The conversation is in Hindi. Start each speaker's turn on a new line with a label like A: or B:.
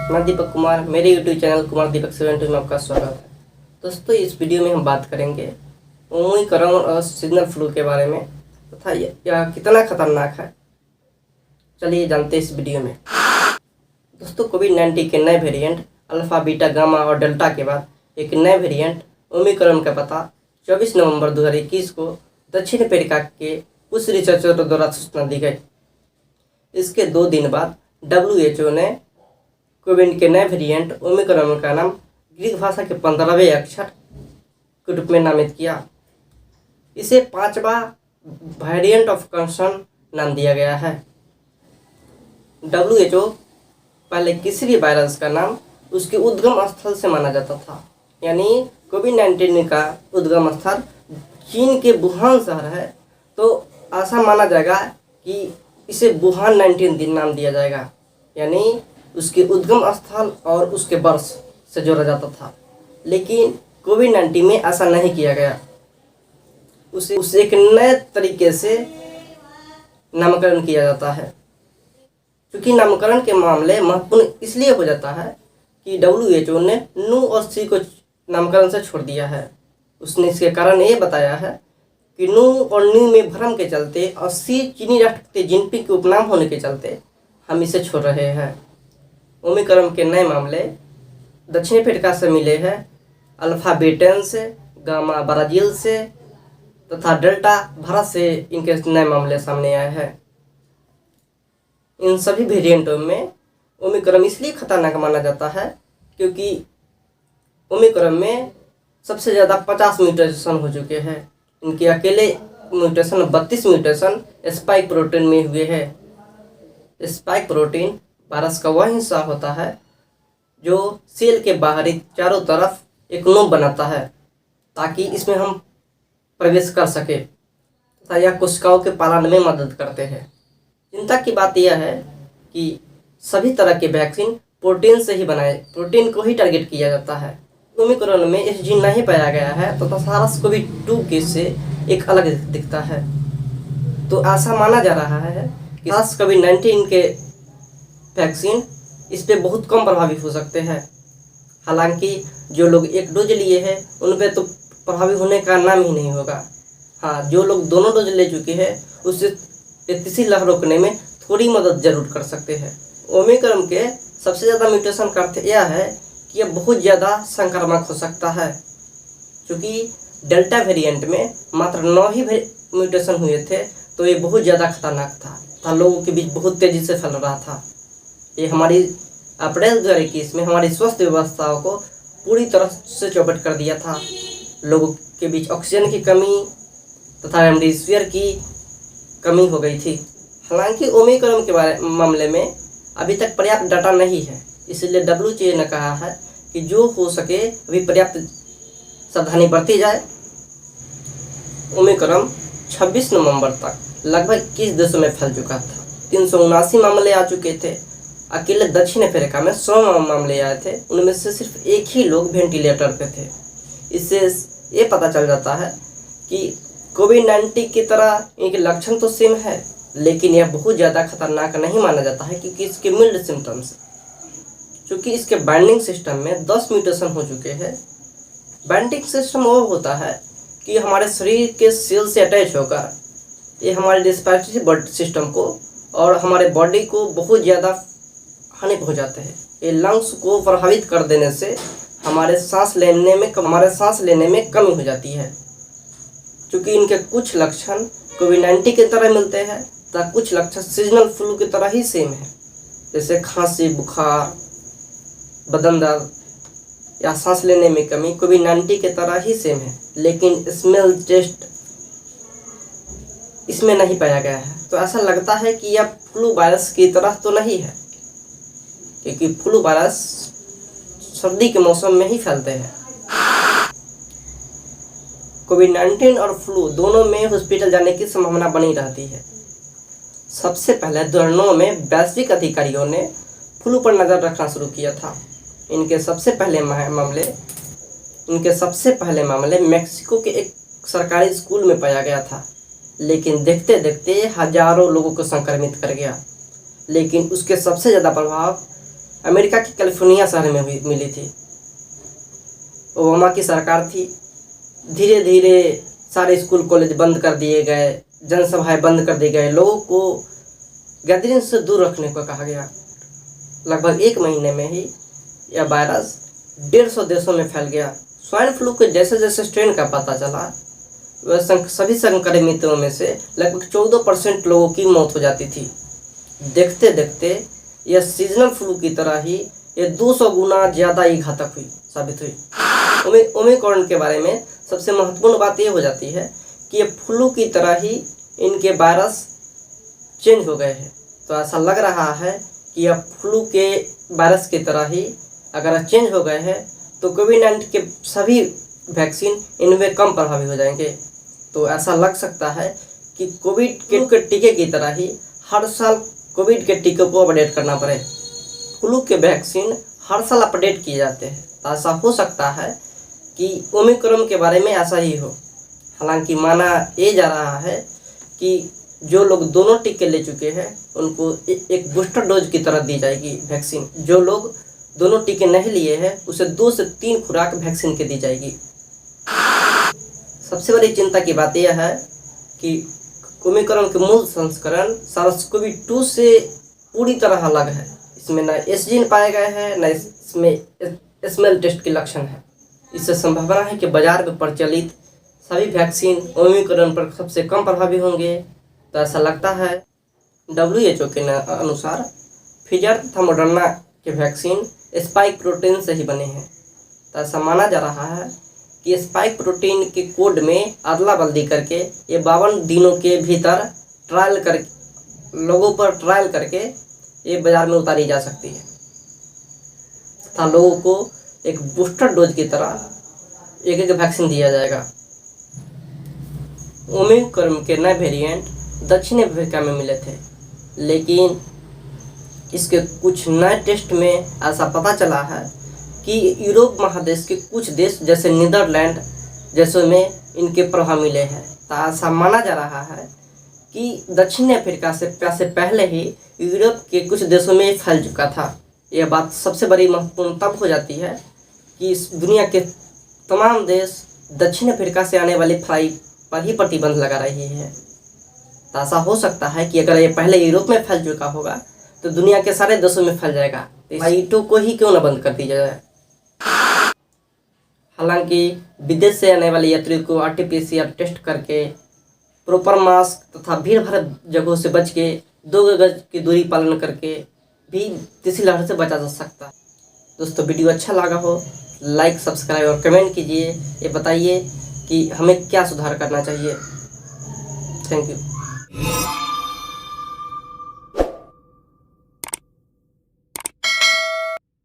A: मैं दीपक कुमार, मेरे YouTube चैनल कुमार दीपक 72 में आपका स्वागत है। दोस्तों, इस वीडियो में हम बात करेंगे ओमिक्रॉन और सीजनल फ्लू के बारे में तथा यह कितना खतरनाक है। चलिए जानते हैं इस वीडियो में। दोस्तों, कोविड-19 के नए वेरिएंट अल्फा, बीटा, गामा और डेल्टा के बाद एक नए वेरिएंट ओमिक्रॉन का पता 24 नवंबर 2021 को दक्षिण अफ्रीका के कुछ रिसर्चरों द्वारा सूचना दी गई। इसके 2 दिन बाद WHO ने कोविड के नए वेरिएंट ओमिक्रॉन का नाम ग्रीक भाषा के 15वें अक्षर के रूप में नामित किया। इसे 5वां वेरिएंट ऑफ कंसर्न नाम दिया गया है। WHO पहले किसी भी वायरस का नाम उसके उद्गम स्थल से माना जाता था, यानी कोविड-19 का उद्गम स्थल चीन के वुहान शहर है, तो ऐसा माना जाएगा कि इसे वुहान 19 नाम दिया जाएगा, यानी उसके उद्गम स्थल और उसके वर्ष से जोड़ा जाता था। लेकिन कोविड-19 में ऐसा नहीं किया गया, उसे एक नए तरीके से नामकरण किया जाता है। क्योंकि नामकरण के मामले महत्वपूर्ण इसलिए हो जाता है कि WHO ने नू और सी को नामकरण से छोड़ दिया है। उसने इसके कारण ये बताया है कि नू और न्यू में भ्रम के चलते और सी चीनी राष्ट्रपति जिनपिंग के उपनाम होने के चलते हम इसे छोड़ रहे हैं। ओमिक्रॉन के नए मामले दक्षिण अफ्रीका से मिले हैं, अल्फा ब्रिटेन से, गामा ब्राज़ील से तथा डेल्टा भारत से इनके नए मामले सामने आए हैं। इन सभी वेरिएंटों में ओमिक्रॉन इसलिए खतरनाक माना जाता है क्योंकि ओमिक्रॉन में सबसे ज़्यादा 50 म्यूटेशन हो चुके हैं। इनके अकेले म्यूटेशन 32 म्यूटेशन स्पाइक प्रोटीन में हुए हैं। स्पाइक प्रोटीन वायरस का वह हिस्सा होता है जो सेल के बाहरी चारों तरफ एक नोब बनाता है ताकि इसमें हम प्रवेश कर सके तथा यह कोशिकाओं के पालन में मदद करते हैं। चिंता की बात यह है कि सभी तरह के वैक्सीन प्रोटीन से ही बनाए, प्रोटीन को ही टारगेट किया जाता है। ओमिक्रॉन में इस जीन नहीं पाया गया है तो SARS-CoV-2 के से एक अलग दिखता है। तो ऐसा माना जा रहा है कि SARS-CoV-19 के वैक्सीन इस पे बहुत कम प्रभावी हो सकते हैं। हालांकि जो लोग एक डोज लिए हैं उन पे तो प्रभावी होने का नाम ही नहीं होगा। हाँ, जो लोग दोनों डोज ले चुके हैं उससे तीसरी लहर रोकने में थोड़ी मदद जरूर कर सकते हैं। ओमिक्रॉन के सबसे ज़्यादा म्यूटेशन का अर्थ यह है कि यह बहुत ज़्यादा संक्रामक हो सकता है। क्योंकि डेल्टा वेरिएंट में मात्र 9 ही म्यूटेशन हुए थे तो ये बहुत ज़्यादा खतरनाक था, लोगों के बीच बहुत तेज़ी से फैल रहा था। ये हमारी अप्रैल 2021 में हमारी स्वास्थ्य व्यवस्थाओं को पूरी तरह से चौपट कर दिया था। लोगों के बीच ऑक्सीजन की कमी तथा रेमडेसिविर की कमी हो गई थी। हालांकि ओमिक्रॉन के मामले में अभी तक पर्याप्त डाटा नहीं है, इसलिए WHO ने कहा है कि जो हो सके अभी पर्याप्त सावधानी बरती जाए। ओमिक्रॉन 26 नवंबर तक लगभग 21 देशों में फैल चुका था। 379 मामले आ चुके थे। अकेले दक्षिण अफ्रीका में 100 मामले आए थे, उनमें से सिर्फ एक ही लोग वेंटिलेटर पे थे। इससे ये पता चल जाता है कि कोविड-19 की तरह इनके लक्षण तो सेम है, लेकिन यह बहुत ज़्यादा खतरनाक नहीं माना जाता है क्योंकि इसके मिल्ड सिम्टम्स, क्योंकि इसके बाइंडिंग सिस्टम में 10 म्यूटेशन हो चुके हैं। बाइंडिंग सिस्टम वो होता है कि हमारे शरीर के सेल से अटैच होकर ये हमारे रेस्पिरेटरी सिस्टम को और हमारे बॉडी को बहुत ज़्यादा हानि पहुंचाते हैं। ये लंग्स को प्रभावित कर देने से हमारे सांस लेने में कमी हो जाती है। क्योंकि इनके कुछ लक्षण कोविड-19 की तरह मिलते हैं तथा कुछ लक्षण सीजनल फ्लू की तरह ही सेम है, जैसे खांसी, बुखार, बदन दर्द या सांस लेने में कमी कोविड-19 की तरह ही सेम है, लेकिन स्मेल टेस्ट इसमें नहीं पाया गया है। तो ऐसा लगता है कि यह फ्लू वायरस की तरह तो नहीं है, क्योंकि फ्लू वायरस सर्दी के मौसम में ही फैलते हैं। कोविड-19 और फ्लू दोनों में हॉस्पिटल जाने की संभावना बनी रहती है। सबसे पहले 2009 में वैश्विक अधिकारियों ने फ्लू पर नज़र रखना शुरू किया था। इनके सबसे पहले मामले मेक्सिको के एक सरकारी स्कूल में पाया गया था, लेकिन देखते देखते हजारों लोगों को संक्रमित कर गया। लेकिन उसके सबसे ज़्यादा प्रभाव अमेरिका की कैलिफोर्निया शहर में मिली थी। ओबामा की सरकार थी। धीरे धीरे सारे स्कूल कॉलेज बंद कर दिए गए, जनसभाएं बंद कर दी गए, लोगों को गैदरिंग से दूर रखने को कहा गया। लगभग 1 महीने में ही यह वायरस 150 देशों में फैल गया। स्वाइन फ्लू के जैसे जैसे स्ट्रेन का पता चला, वह सभी संक्रमितों में से लगभग 14% लोगों की मौत हो जाती थी। देखते देखते यह सीजनल फ्लू की तरह ही ये 200 गुना ज़्यादा ही घातक साबित हुई। ओमिक्रॉन के बारे में सबसे महत्वपूर्ण बात यह हो जाती है कि ये फ्लू की तरह ही इनके वायरस चेंज हो गए हैं। तो ऐसा लग रहा है कि यह फ्लू के वायरस की तरह ही अगर चेंज हो गए हैं तो कोविड-19 के सभी वैक्सीन इनमें कम प्रभावी हो जाएंगे। तो ऐसा लग सकता है कि कोविड के टीके की तरह ही हर साल कोविड के टीके को अपडेट करना पड़े। फ्लू के वैक्सीन हर साल अपडेट किए जाते हैं। तो ऐसा हो सकता है कि ओमिक्रॉन के बारे में ऐसा ही हो। हालांकि माना ये जा रहा है कि जो लोग दोनों टीके ले चुके हैं उनको एक बूस्टर डोज की तरह दी जाएगी वैक्सीन। जो लोग दोनों टीके नहीं लिए हैं उसे 2 से 3 खुराक वैक्सीन की दी जाएगी। सबसे बड़ी चिंता की बात यह है कि ओमिक्रॉन के मूल संस्करण SARS-CoV-2 से पूरी तरह अलग है। इसमें न एस जीन पाए गए हैं, न इसमें स्मेल टेस्ट के लक्षण है। इससे संभावना है कि बाजार में प्रचलित सभी वैक्सीन ओमिक्रॉन पर सबसे कम प्रभावी होंगे। तो ऐसा लगता है WHO के अनुसार फाइजर तथा मॉडर्ना के वैक्सीन स्पाइक प्रोटीन से ही बने हैं। तो ऐसा माना जा रहा है कि स्पाइक प्रोटीन के कोड में अदला बदली करके ये 52 दिनों के भीतर लोगों पर ट्रायल करके ये बाजार में उतारी जा सकती है तथा लोगों को एक बूस्टर डोज की तरह एक वैक्सीन दिया जाएगा। ओमिक्रॉन के नए वेरिएंट दक्षिण अफ्रीका में मिले थे, लेकिन इसके कुछ नए टेस्ट में ऐसा पता चला है कि यूरोप महादेश के कुछ देश जैसे नीदरलैंड जैसों में इनके प्रभाव मिले हैं। तो ऐसा माना जा रहा है कि दक्षिण अफ्रीका से पहले ही यूरोप के कुछ देशों में फैल चुका था। यह बात सबसे बड़ी महत्वपूर्ण तब हो जाती है कि इस दुनिया के तमाम देश दक्षिण अफ्रीका से आने वाली फ्लाइट पर ही प्रतिबंध लगा रही है। तो ऐसा हो सकता है कि अगर ये पहले यूरोप में फैल चुका होगा तो दुनिया के सारे देशों में फैल जाएगा। फ्लाइटों को ही क्यों न बंद कर दिया जाए। हालांकि विदेश से आने वाले यात्रियों को RT-PCR टेस्ट करके प्रॉपर मास्क तथा भीड़ भाड़ जगहों से बच के 2 गज की दूरी पालन करके भी तीसरी लहर से बचा जा सकता है। दोस्तों, वीडियो अच्छा लगा हो लाइक, सब्सक्राइब और कमेंट कीजिए। ये बताइए कि हमें क्या सुधार करना चाहिए। Thank you.